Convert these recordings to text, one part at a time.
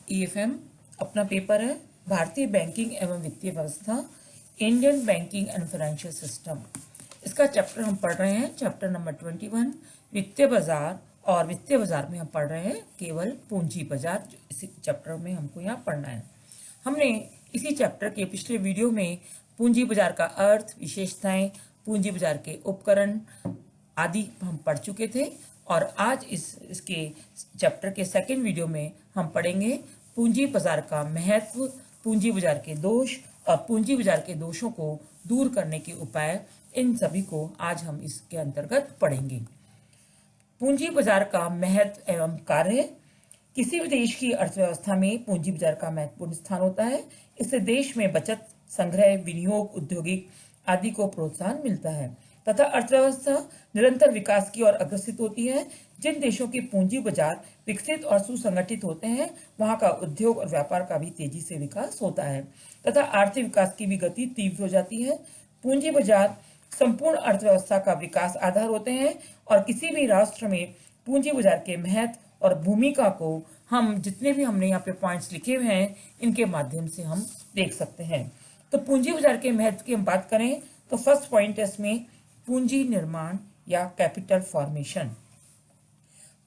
EFM अपना paper है भारतीय बैंकिंग एवं वित्तीय व्यवस्था, Indian banking and financial system. इसका चैप्टर हम पढ़ रहे हैं, चैप्टर नंबर 21 वित्तीय बाजार। और वित्तीय बाजार में हम पढ़ रहे हैं केवल पूंजी बाजार। इसी चैप्टर में हमको यहाँ पढ़ना है। हमने इसी चैप्टर के पिछले वीडियो में पूंजी बाजार का अर्थ, विशेषताएं, पूंजी बाजार के उपकरण आदि हम पढ़ चुके थे। और आज इसके चैप्टर के सेकंड वीडियो में हम पढ़ेंगे पूंजी बाजार का महत्व, पूंजी बाजार के दोष और पूंजी बाजार के दोषों को दूर करने के उपाय। इन सभी को आज हम इसके अंतर्गत पढ़ेंगे। पूंजी बाजार का महत्व एवं कार्य। किसी भी देश की अर्थव्यवस्था में पूंजी बाजार का महत्वपूर्ण स्थान होता है। इससे देश में बचत, संग्रह, विनियोग, औद्योगिक आदि को प्रोत्साहन मिलता है तथा अर्थव्यवस्था निरंतर विकास की ओर अग्रसित होती है। जिन देशों के पूंजी बाजार विकसित और सुसंगठित होते हैं, वहां का उद्योग और व्यापार का भी तेजी से विकास होता है तथा आर्थिक विकास की भी गति तीव्र हो जाती है। पूंजी बाजार संपूर्ण अर्थव्यवस्था का विकास आधार होते हैं और किसी भी राष्ट्र में पूंजी बाजार के महत्व और भूमिका को हम जितने भी हमने यहाँ पे पॉइंट्स लिखे हुए हैं, इनके माध्यम से हम देख सकते हैं। तो पूंजी बाजार के महत्व की हम बात करें तो फर्स्ट पॉइंट है इसमें पूंजी निर्माण या कैपिटल फॉर्मेशन।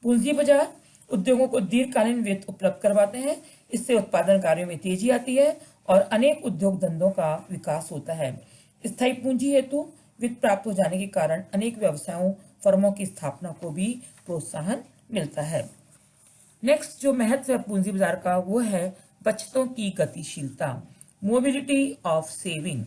पूंजी बाजार उद्योगों को दीर्घकालीन वित्त उपलब्ध करवाते हैं। इससे उत्पादन कार्यों में तेजी आती है और अनेक उद्योग धंधों का विकास होता है। स्थायी पूंजी हेतु वित्त प्राप्त हो जाने के कारण अनेक व्यवसायों, फर्मों की स्थापना को भी प्रोत्साहन मिलता है। नेक्स्ट जो महत्व है पूंजी बाजार का वो है बचतों की गतिशीलता, मोबिलिटी ऑफ सेविंग।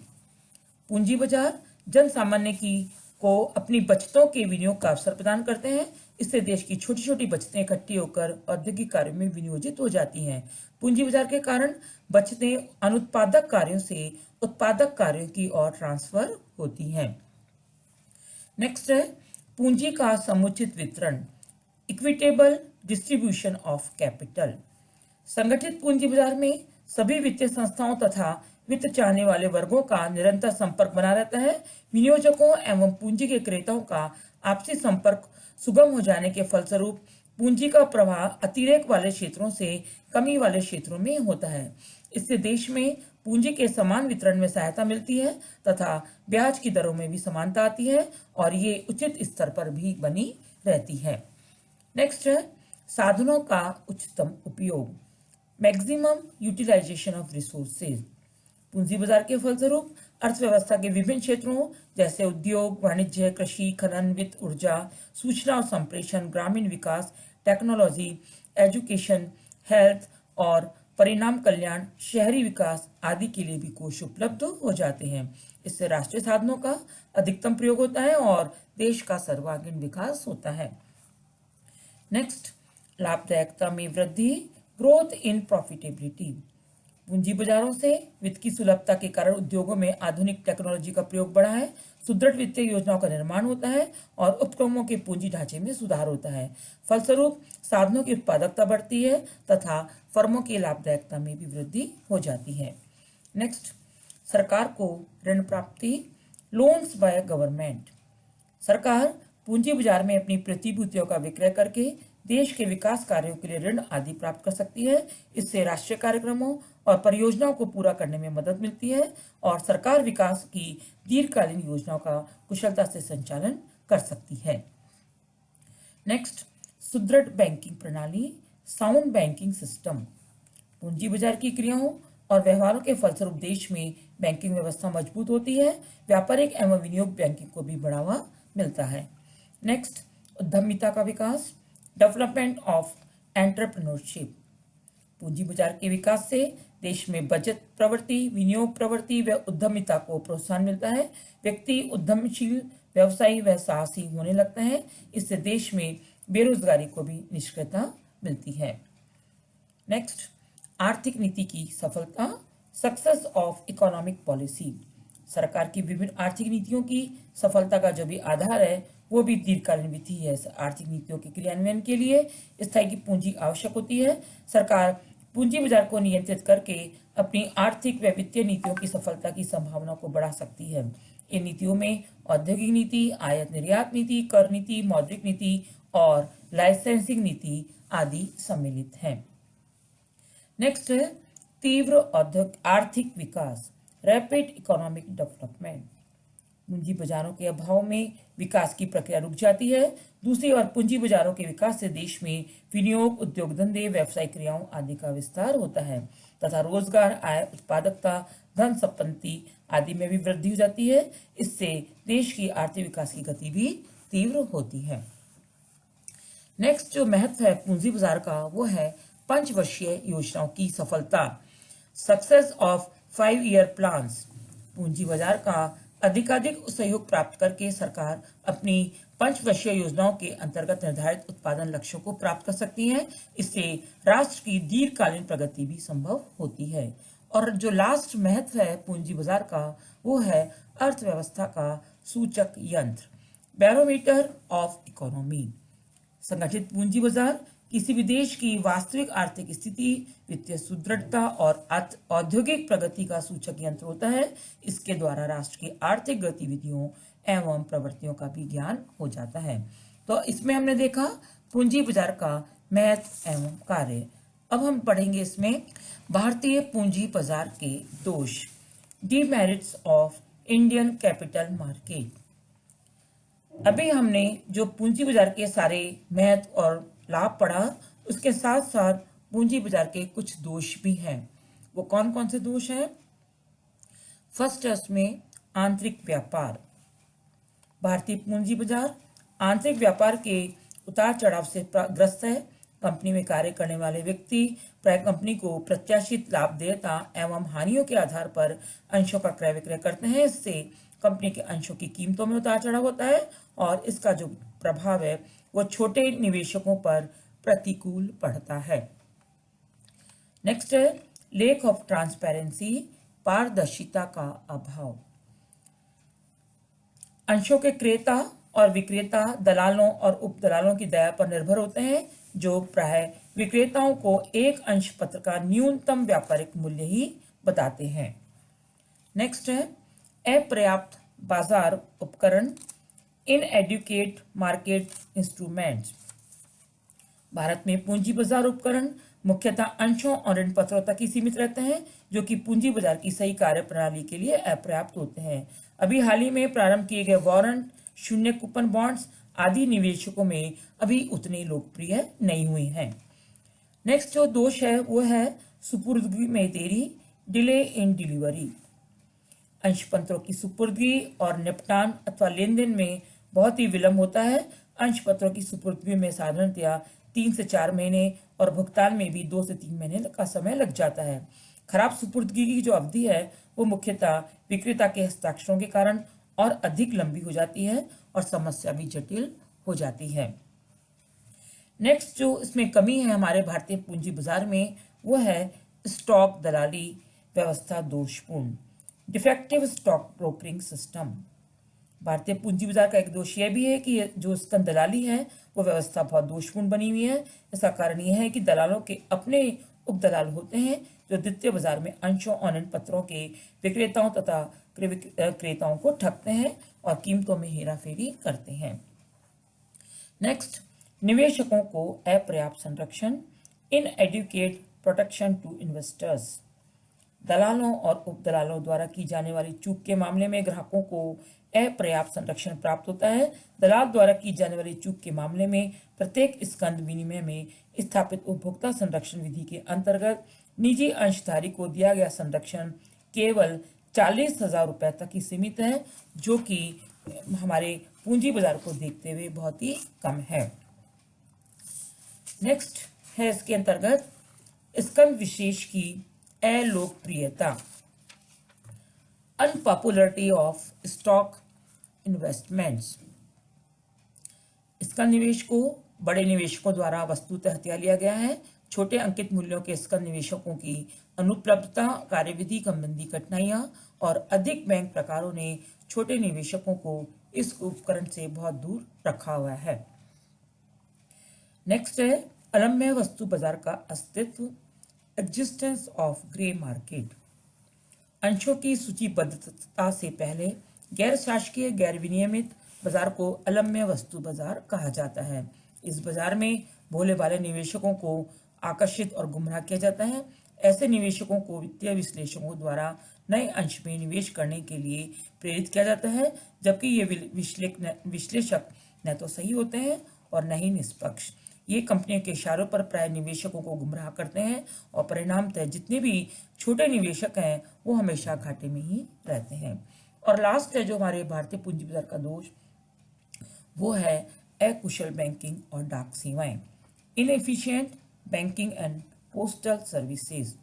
पूंजी बाजार जन सामान्य को अपनी बचतों के विनियोग का अवसर प्रदान करते हैं। इससे देश की छोटी छोटी बचतें इकट्ठी होकर औद्योगिक कार्यों में विनियोजित हो जाती हैं। पूंजी बाजार के कारण बचतें अनुत्पादक कार्यों से उत्पादक कार्यों की ओर ट्रांसफर होती हैं। नेक्स्ट है पूंजी का समुचित वितरण, इक्विटेबल डिस्ट्रीब्यूशन ऑफ कैपिटल। संगठित पूंजी बाजार में सभी वित्तीय संस्थाओं तथा वित्त चाहने वाले वर्गों का निरंतर संपर्क बना रहता है। विनियोजकों एवं पूंजी के क्रेताओं का आपसी संपर्क सुगम हो जाने के फलस्वरूप पूंजी का प्रवाह अतिरेक वाले क्षेत्रों से कमी वाले क्षेत्रों में होता है। इससे देश में पूंजी के समान वितरण में सहायता मिलती है तथा ब्याज की दरों में भी समानता आती है और ये उचित स्तर पर भी बनी रहती है। नेक्स्ट है साधनों का उच्चतम उपयोग, मैक्सिमम यूटिलाइजेशन ऑफ रिसोर्सेज। पूंजी बाजार के फलस्वरूप अर्थव्यवस्था के विभिन्न क्षेत्रों जैसे उद्योग, वाणिज्य, कृषि, खनन, वित्त, ऊर्जा, सूचना और संप्रेषण, ग्रामीण विकास, टेक्नोलॉजी, एजुकेशन, हेल्थ और परिणाम कल्याण, शहरी विकास आदि के लिए भी कोष उपलब्ध हो जाते हैं। इससे राष्ट्रीय साधनों का अधिकतम प्रयोग होता है और देश का सर्वांगीण विकास होता है। नेक्स्ट, लाभदायकता में वृद्धि, ग्रोथ इन प्रॉफिटेबिलिटी। पूंजी बाजारों से वित्त की सुलभता के कारण उद्योगों में आधुनिक टेक्नोलॉजी का प्रयोग बढ़ा है। सुदृढ़ वित्तीय योजनाओं का निर्माण होता है और उपक्रमों के पूंजी ढांचे में सुधार होता है। फलस्वरूप साधनों की उत्पादकता बढ़ती है तथा फर्मों की लाभदायकता में भी वृद्धि हो जाती है। नेक्स्ट, सरकार को ऋण प्राप्ति, लोन्स बाय गवर्नमेंट। सरकार पूंजी बाजार में अपनी प्रतिभूतियों का विक्रय करके देश के विकास कार्यों के लिए ऋण आदि प्राप्त कर सकती है। इससे राष्ट्रीय कार्यक्रमों और परियोजनाओं को पूरा करने में मदद मिलती है और सरकार विकास की दीर्घकालीन योजनाओं का कुशलता से संचालन कर सकती है। नेक्स्ट, सुदृढ़ बैंकिंग प्रणाली, साउंड बैंकिंग सिस्टम। पूंजी बाजार की क्रियाओं और व्यवहारों के फलस्वरूप देश में बैंकिंग व्यवस्था मजबूत होती है। व्यापारिक एवं विनियोग बैंकिंग को भी बढ़ावा मिलता है। नेक्स्ट, उद्यमिता का विकास, डेवलपमेंट ऑफ एंटरप्रेन्योरशिप। पूंजी बाजार के विकास से देश में बचत प्रवृत्ति, विनियोग प्रवृत्ति व उद्यमिता को प्रोत्साहन मिलता है। व्यक्ति उद्यमशील, व्यवसायी व साहसी होने लगते हैं। इससे देश में बेरोजगारी को भी निष्क्रियता मिलती है। नेक्स्ट, आर्थिक नीति की सफलता, सक्सेस ऑफ इकोनॉमिक पॉलिसी। सरकार की विभिन्न आर्थिक नीतियों की सफलता का जो भी आधार है वो भी दीर्घकालीन वित्त ही है। आर्थिक नीतियों के क्रियान्वयन के लिए स्थायी की पूंजी आवश्यक होती है। सरकार पूंजी बाजार को नियंत्रित करके अपनी आर्थिक व वित्तीय नीतियों की सफलता की संभावना को बढ़ा सकती है। इन नीतियों में औद्योगिक नीति, आयात निर्यात नीति, कर नीति, मौद्रिक नीति और लाइसेंसिंग नीति आदि सम्मिलित हैं। नेक्स्ट है तीव्र आर्थिक विकास, रैपिड इकोनॉमिक डेवलपमेंट। पूंजी बाजारों के अभाव में विकास की प्रक्रिया रुक जाती है। दूसरी ओर पूंजी बाजारों के विकास से देश में विनियोग, उद्योग धंधे, व्यावसायिक क्रियाओं आदि का विस्तार होता है तथा रोजगार, आय, उत्पादकता, धन संपत्ति आदि में भी वृद्धि हो जाती है। इससे देश की आर्थिक विकास की गति भी तीव्र होती है। नेक्स्ट जो महत्व है पूंजी बाजार का वो है पंचवर्षीय योजनाओं की सफलता, सक्सेस ऑफ 5-year प्लान्स। पूंजी बाजार का अधिकाधिक सहयोग प्राप्त करके सरकार अपनी पंचवर्षीय योजनाओं के अंतर्गत निर्धारित उत्पादन लक्ष्यों को प्राप्त कर सकती है। इससे राष्ट्र की दीर्घकालीन प्रगति भी संभव होती है। और जो लास्ट महत्व है पूंजी बाजार का वो है अर्थव्यवस्था का सूचक यंत्र, बैरोमीटर ऑफ इकोनॉमी। संगठित पूंजी बाजार किसी भी देश की वास्तविक आर्थिक स्थिति, वित्तीय सुदृढ़ता और औद्योगिक प्रगति का सूचक यंत्र होता है। इसके द्वारा राष्ट्र की आर्थिक गतिविधियों एवं प्रवृत्तियों का भी ज्ञान हो जाता है। तो इसमें हमने देखा पूंजी बाजार का महत्व एवं कार्य। अब हम पढ़ेंगे इसमें भारतीय पूंजी बाजार के दोष, demerits of Indian capital market. अभी हमने जो पूंजी बाजार के सारे महत्व और लाभ पढ़ा, उसके साथ साथ पूंजी बाजार के कुछ दोष भी हैं। वो कौन कौन से दोष हैं? फर्स्ट है उसमें आंतरिक व्यापार। भारतीय पूंजी बाजार आंतरिक व्यापार के उतार चढ़ाव से ग्रस्त है। कंपनी में कार्य करने वाले व्यक्ति प्राय कंपनी को प्रत्याशित लाभ देयता एवं हानियों के आधार पर अंशों का क्रय विक्रय करते हैं। इससे कंपनी के अंशों की कीमतों में उतार चढ़ाव होता है और इसका जो प्रभाव है वो छोटे निवेशकों पर प्रतिकूल पड़ता है। नेक्स्ट है लेक ऑफ ट्रांसपेरेंसी, पारदर्शिता का अभाव। अंशों के क्रेता और विक्रेता दलालों और उपदलालों की दया पर निर्भर होते हैं, जो प्राय विक्रेताओं को एक अंश पत्र का न्यूनतम व्यापारिक मूल्य ही बताते हैं। नेक्स्ट है अपर्याप्त बाजार उपकरण, इनएडुकेट मार्केट इंस्ट्रूमेंट्स। भारत में पूंजी बाजार उपकरण मुख्यतः अंशों और ऋण पत्रों तक ही सीमित रहते हैं, जो कि पूंजी बाजार की सही कार्य प्रणाली के लिए अपर्याप्त होते हैं। अभी हाल ही में प्रारंभ किए गए वारंट, शून्य कूपन बॉन्ड्स आदि निवेशकों में अभी उतने लोकप्रिय नहीं हुए हैं। नेक्स्ट जो दोष है वो है सुपुर्दगी में देरी, डिले इन डिलीवरी। अंश पत्रों की सुपुर्दगी और निपटान अथवा लेन देन में बहुत ही विलंब होता है। अंश पत्रों की सुपुर्दगी में साधारणतया 3 से 4 महीने और भुगतान में भी 2 से 3 महीने का समय लग जाता है। खराब सुपुर्दगी की जो अवधि है वो मुख्यतः विक्रेता के हस्ताक्षरों के कारण और अधिक लंबी हो जाती है और समस्या भी जटिल हो जाती है। नेक्स्ट जो इसमें कमी है हमारे भारतीय पूंजी बाजार में वो है स्टॉक दलाली व्यवस्था दोषपूर्ण, डिफेक्टिव स्टॉक ब्रोकरिंग सिस्टम। भारतीय पूंजी बाजार का एक दोष यह भी है कि जो इसका दलाली है वो व्यवस्था बहुत दोषपूर्ण बनी हुई है। इसका कारण यह है कि दलालों के अपने उपदलाल होते हैं जो द्वितीय बाजार में अंशों और ऋण पत्रों के विक्रेताओं तथा क्रेताओं को ठगते हैं और कीमतों में हेराफेरी करते हैं। नेक्स्ट निवेशकों को अपर्याप्त संरक्षण, इनएडुकेट प्रोटेक्शन टू इन्वेस्टर्स। दलालों और उपदलालों द्वारा की जाने वाली चूक के मामले में ग्राहकों को अपर्याप्त संरक्षण प्राप्त होता है। दलाल द्वारा की जाने वाली चूक के मामले में प्रत्येक स्कंद विनिमय में स्थापित उपभोक्ता संरक्षण विधि के अंतर्गत निजी अंशधारी को दिया गया संरक्षण केवल 40,000 रुपए तक ही सीमित है, जो कि हमारे पूंजी बाजार को देखते हुए बहुत ही कम है। नेक्स्ट है इसके अंतर्गत स्कंद विशेष की अलोकप्रियता, अनपॉपुलरिटी ऑफ स्टॉक इन्वेस्टमेंट्स। स्कंद निवेश को बड़े निवेशकों द्वारा वस्तुतः हथिया लिया गया है। छोटे अंकित मूल्यों के स्कंद निवेशकों की अनुपलब्धता, कार्यविधि संबंधी कठिनाइयां और अधिक बैंक प्रकारों ने छोटे निवेशकों को इस उपकरण से बहुत दूर रखा हुआ है। नेक्स्ट है अलम्य वस्तु बाजार का अस्तित्व, एग्जिस्टेंस ऑफ ग्रे मार्केट। अंशों की सूचीबद्धता से पहले गैर शासकीय गैर विनियमित बाजार को अलम्य वस्तु बाजार कहा जाता है। इस बाजार में भोले भाले निवेशकों को आकर्षित और गुमराह किया जाता है। ऐसे निवेशकों को वित्तीय विश्लेषकों द्वारा नए अंश में निवेश करने के लिए प्रेरित किया जाता है, जबकि ये विश्लेषक न तो सही होते हैं और न ही निष्पक्ष। ये कंपनियों के इशारों पर प्राय निवेशकों को गुमराह करते हैं और परिणामतः जितने भी छोटे निवेशक हैं वो हमेशा घाटे में ही रहते हैं। और लास्ट है जो हमारे भारतीय पूंजी बाजार का दोष, वो है अकुशल बैंकिंग और डाक सेवाएं, inefficient banking and postal services.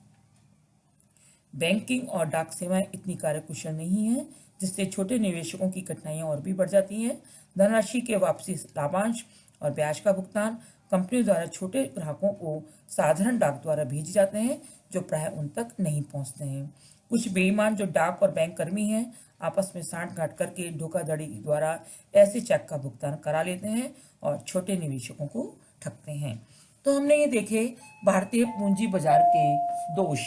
Banking और डाक सेवाएं इतनी कार्यकुशल नहीं है, जिससे छोटे निवेशकों की कठिनाइयां और भी बढ़ जाती हैं। धनराशि के वापसी, लाभांश और ब्याज का भुगतान कंपनियों द्वारा छोटे ग्राहकों को साधारण डाक द्वारा भेजे जाते हैं, जो प्राय उन तक नहीं पहुंचते हैं। कुछ बेईमान जो डाक और बैंक कर्मी हैं आपस में सांठ-गांठ करके धोखाधड़ी द्वारा ऐसे चेक का भुगतान करा लेते हैं और छोटे निवेशकों को ठगते हैं। तो हमने ये देखे भारतीय पूंजी बाजार के दोष,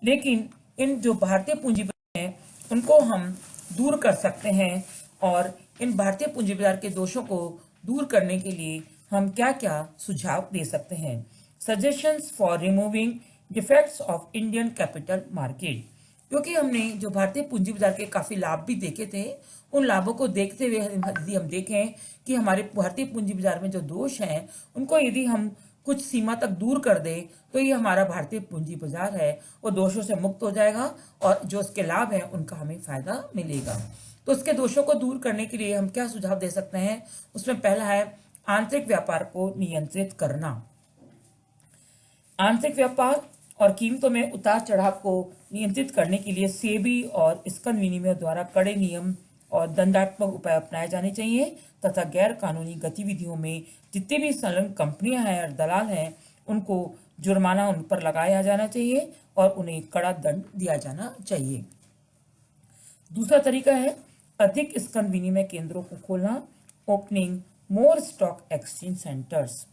लेकिन इन जो भारतीय पूंजी बाजार हैं उनको हम दूर कर सकते हैं, और इन भारतीय पूंजी बाजार के दोषों को दूर करने के लिए हम क्या क्या सुझाव दे सकते हैं। Suggestions for removing defects of Indian capital market. क्योंकि हमने जो भारतीय पूंजी बाजार के काफी लाभ भी देखे थे, उन लाभों को देखते हुए यदि हम देखें कि हमारे भारतीय पूंजी बाजार में जो दोष हैं उनको यदि हम कुछ सीमा तक दूर कर दें, तो ये हमारा भारतीय पूंजी बाजार है वो दोषों से मुक्त हो जाएगा और जो उसके लाभ हैं उनका हमें फायदा मिलेगा। तो उसके दोषों को दूर करने के लिए हम क्या सुझाव दे सकते हैं, उसमें पहला है आंतरिक व्यापार को नियंत्रित करना। आंतरिक व्यापार और कीमतों में उतार चढ़ाव को नियंत्रित करने के लिए सेबी और स्कंद विनिमय द्वारा कड़े नियम और दंडात्मक उपाय अपनाए जाने चाहिए, तथा गैर कानूनी गतिविधियों में जितने भी संलग्न कंपनियां हैं और दलाल हैं उनको जुर्माना उन पर लगाया जाना चाहिए और उन्हें कड़ा दंड दिया जाना चाहिए। दूसरा तरीका है अधिक स्कंद विनिमय केंद्रों को खोलना, ओपनिंग मोर स्टॉक एक्सचेंज सेंटर्स।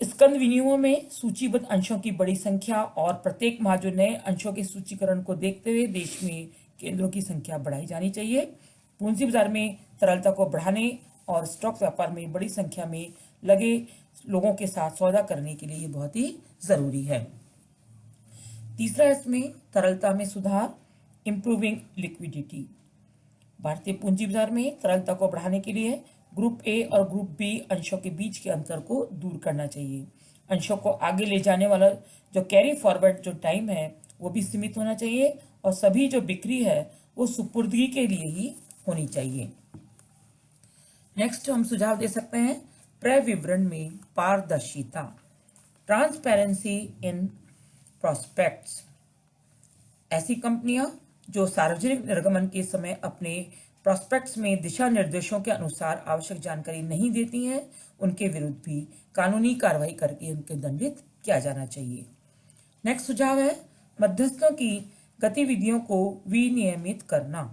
स्कंद विनिमयों में सूचीबद्ध अंशों की बड़ी संख्या और प्रत्येक माह जो नए अंशों के सूचीकरण को देखते हुए देश में केंद्रों की संख्या बढ़ाई जानी चाहिए। पूंजी बाजार में तरलता को बढ़ाने और स्टॉक व्यापार में बड़ी संख्या में लगे लोगों के साथ सौदा करने के लिए ये बहुत ही जरूरी है। तीसरा इसमें तरलता में सुधार, इंप्रूविंग लिक्विडिटी। भारतीय पूंजी बाजार में तरलता को बढ़ाने के लिए ग्रुप ए और ग्रुप बी अंशों के बीच के अंतर को दूर करना चाहिए। अंशों को आगे ले जाने वाला जो कैरी फॉरवर्ड जो टाइम है वो भी सीमित होना चाहिए और सभी जो बिक्री है वो सुपुर्दगी के लिए ही होनी चाहिए। नेक्स्ट हम सुझाव दे सकते हैं क्रय विवरण में पारदर्शिता, ट्रांसपेरेंसी इन प्रोस्पेक्ट्स। ऐसी कंपनियां जो सार्वजनिक निर्गमन के समय अपने प्रोस्पेक्ट्स में दिशा निर्देशों के अनुसार आवश्यक जानकारी नहीं देती हैं, उनके विरुद्ध भी कानूनी कार्रवाई करके उनके दंडित किया जाना चाहिए। नेक्स्ट सुझाव है मध्यस्थों की गतिविधियों को विनियमित करना।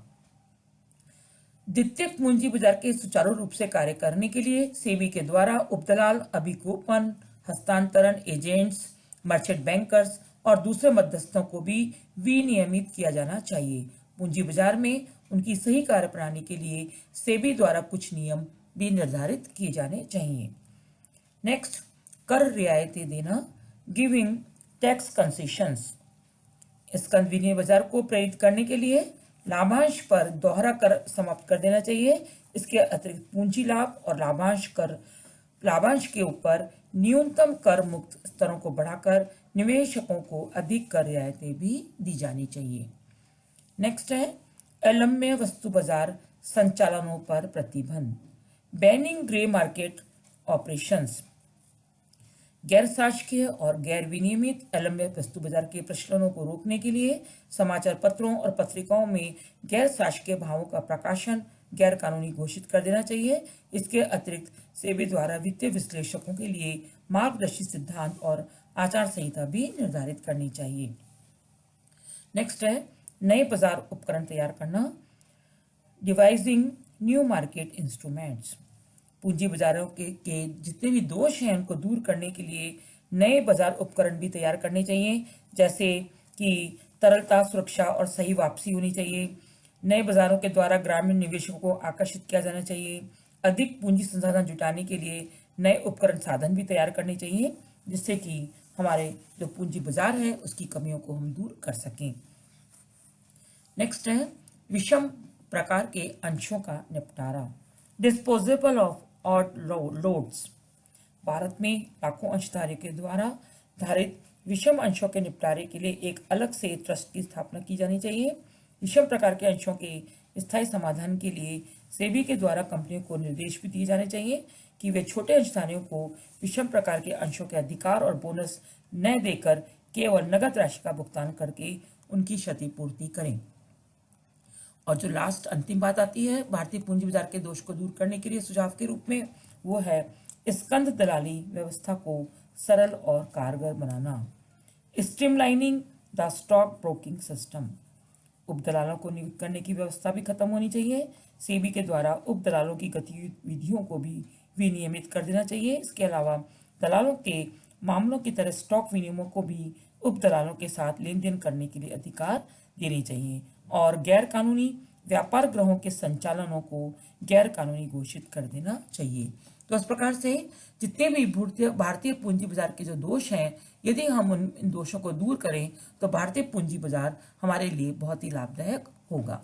द्वितीय पूंजी बाजार के सुचारू रूप से कार्य करने के लिए सेबी के द्वारा उपदलाल, अभिकूपन, हस्तांतरण एजेंट्स, मर्चेंट बैंकर्स और दूसरे मध्यस्थों को भी विनियमित किया जाना चाहिए। पूंजी बाजार में उनकी सही कार्यप्रणाली के लिए सेबी द्वारा कुछ नियम भी निर्धारित किए जाने चाहिए। नेक्स्ट, कर रियायतें देना, गिविंग टैक्स कंसेशंस। स्कंद विनिमय बाजार को प्रेरित करने के लिए लाभांश पर दोहरा कर समाप्त कर देना चाहिए। इसके अतिरिक्त पूंजी लाभ और लाभांश के ऊपर न्यूनतम कर मुक्त स्तरों को बढ़ाकर निवेशकों को अधिक कर रियायतें भी दी जानी चाहिए। नेक्स्ट है अलम्य वस्तु बाजार संचालनों पर प्रतिबंध, बैनिंग ग्रे मार्केट ऑपरेशंस। गैर शासकीय और गैर विनियमित अलम्य वस्तु बाजार के प्रचलनों को रोकने के लिए समाचार पत्रों और पत्रिकाओं में गैर शासकीय भावों का प्रकाशन गैर कानूनी घोषित कर देना चाहिए। इसके अतिरिक्त सेबी द्वारा वित्तीय विश्लेषकों के लिए मार्गदर्शी सिद्धांत और आचार संहिता भी निर्धारित करनी चाहिए। नेक्स्ट है नए बाजार उपकरण तैयार करना, डिवाइजिंग न्यू मार्केट इंस्ट्रूमेंट्स। पूंजी बाजारों के जितने भी दोष हैं उनको दूर करने के लिए नए बाजार उपकरण भी तैयार करने चाहिए, जैसे कि तरलता, सुरक्षा और सही वापसी होनी चाहिए। नए बाजारों के द्वारा ग्रामीण निवेशकों को आकर्षित किया जाना चाहिए। अधिक पूंजी संसाधन जुटाने के लिए नए उपकरण साधन भी तैयार करने चाहिए, जिससे कि हमारे जो पूंजी बाजार है उसकी कमियों को हम दूर कर सकें। नेक्स्ट है विषम प्रकार के अंशों का निपटारा, disposable of odd loads. Bharat में लाखों अंशधारियों के द्वारा धारित विषम अंशों के निपटारे के लिए एक अलग से ट्रस्ट की स्थापना की जानी चाहिए। विषम प्रकार के अंशों के स्थायी समाधान के लिए सेबी के द्वारा कंपनियों को निर्देश भी दिए जाने चाहिए कि वे छोटे अंशधारियों को विषम प्रकार के अंशों के अधिकार और बोनस न देकर केवल नगद राशि का भुगतान करके उनकी क्षतिपूर्ति करें। और जो लास्ट अंतिम बात आती है भारतीय पूंजी बाजार के दोष को दूर करने के लिए सुझाव के रूप में, वो है स्कंद दलाली व्यवस्था को सरल और कारगर बनाना, streamlining the stock broking system. उपदलालों को नियुक्त करने की व्यवस्था भी खत्म होनी चाहिए। सेबी के द्वारा उपदलालों की गतिविधियों को भी विनियमित कर देना चाहिए। इसके अलावा दलालों के मामलों की तरह स्टॉक विनियमों को भी उपदलालों के साथ लेन देन करने के लिए अधिकार देने चाहिए और गैर कानूनी व्यापार गृहों के संचालनों को गैर कानूनी घोषित कर देना चाहिए। तो इस प्रकार से जितने भी भारतीय पूंजी बाजार के जो दोष हैं, यदि हम इन दोषों को दूर करें तो भारतीय पूंजी बाजार हमारे लिए बहुत ही लाभदायक होगा।